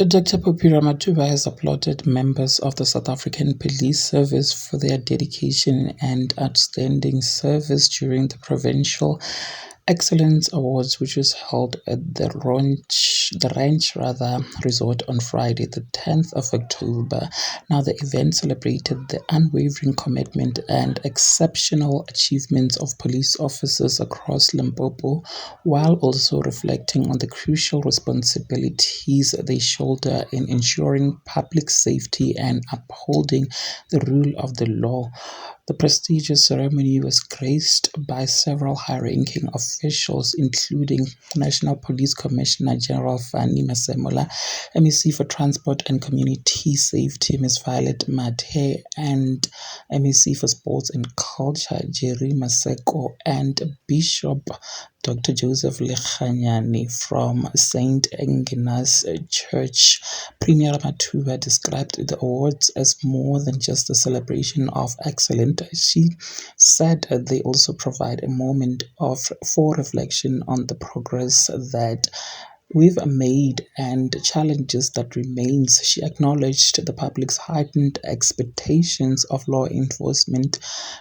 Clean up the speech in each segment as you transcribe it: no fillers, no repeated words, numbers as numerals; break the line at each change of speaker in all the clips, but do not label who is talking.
Dr. Popira Matuba has applauded members of the South African Police Service for their dedication and outstanding service during the Provincial Excellence Awards, which was held at the Ranch Resort on Friday, the 10th of October. Now, the event celebrated the unwavering commitment and exceptional achievements of police officers across Limpopo, while also reflecting on the crucial responsibilities they shoulder in ensuring public safety and upholding the rule of the law. The prestigious ceremony was graced by several high-ranking officials, including National Police Commissioner General Fanny Masemola, MEC for Transport and Community Safety Ms. Violet Mathe, and MEC for Sports and Culture Jerry Maseko, and Bishop Dr. Joseph Lechanyani from St. Agnes Church. Premier Matuba described the awards as more than just a celebration of excellence. She said they also provide a moment for reflection on the progress that we've made and challenges that remains. She acknowledged the public's heightened expectations of law enforcement,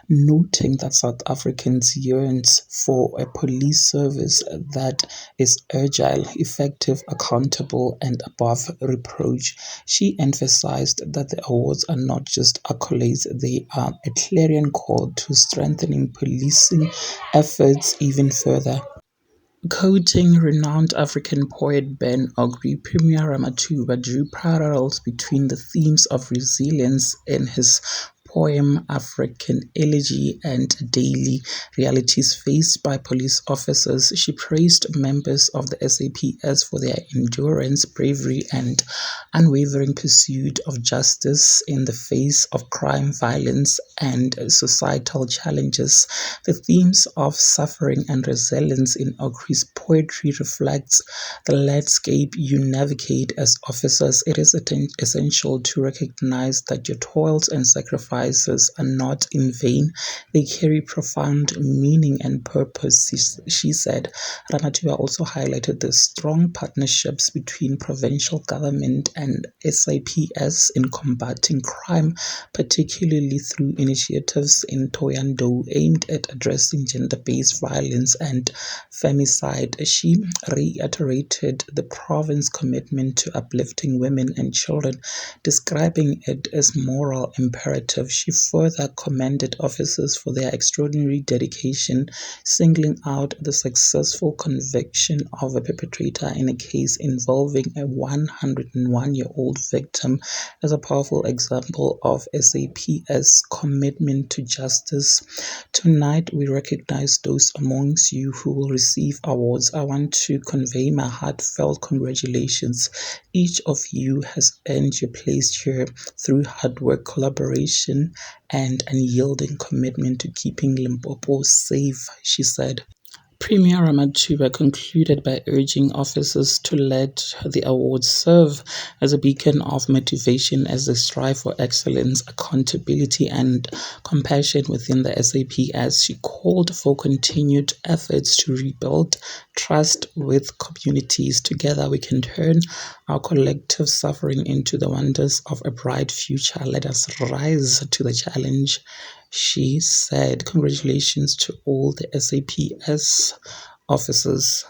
noting that South Africans yearns for a police service that is agile, effective, accountable, and above reproach. She emphasized that the awards are not just accolades, they are a clarion call to strengthening policing efforts even further. Quoting renowned African poet Ben Ogri, Premier Ramatuba drew parallels between the themes of resilience in his poem African Elegy and daily realities faced by police officers. She praised members of the SAPS for their endurance, bravery, and unwavering pursuit of justice in the face of crime, violence, and societal challenges. The themes of suffering and resilience in Ogri's poetry reflects the landscape you navigate as officers. It is essential to recognize that your toils and sacrifices are not in vain. They carry profound meaning and purpose, she said. Ramatuba also highlighted the strong partnerships between provincial government and SAPS in combating crime, particularly through initiatives in Thohoyandou aimed at addressing gender-based violence and femicide. She reiterated the province's commitment to uplifting women and children, describing it as moral imperative. She further commended officers for their extraordinary dedication, singling out the successful conviction of a perpetrator in a case involving a 101-year-old victim as a powerful example of SAPS commitment to justice. Tonight, we recognize those amongst you who will receive awards. I want to convey my heartfelt congratulations. Each of you has earned your place here through hard work, collaboration, and unyielding commitment to keeping Limpopo safe, she said. Premier Ramatuba concluded by urging officers to let the awards serve as a beacon of motivation as they strive for excellence, accountability, and compassion within the SAPS. She called for continued efforts to rebuild trust with communities. Together, we can turn our collective suffering into the wonders of a bright future. Let us rise to the challenge, she said. Congratulations to all the SAPS officers.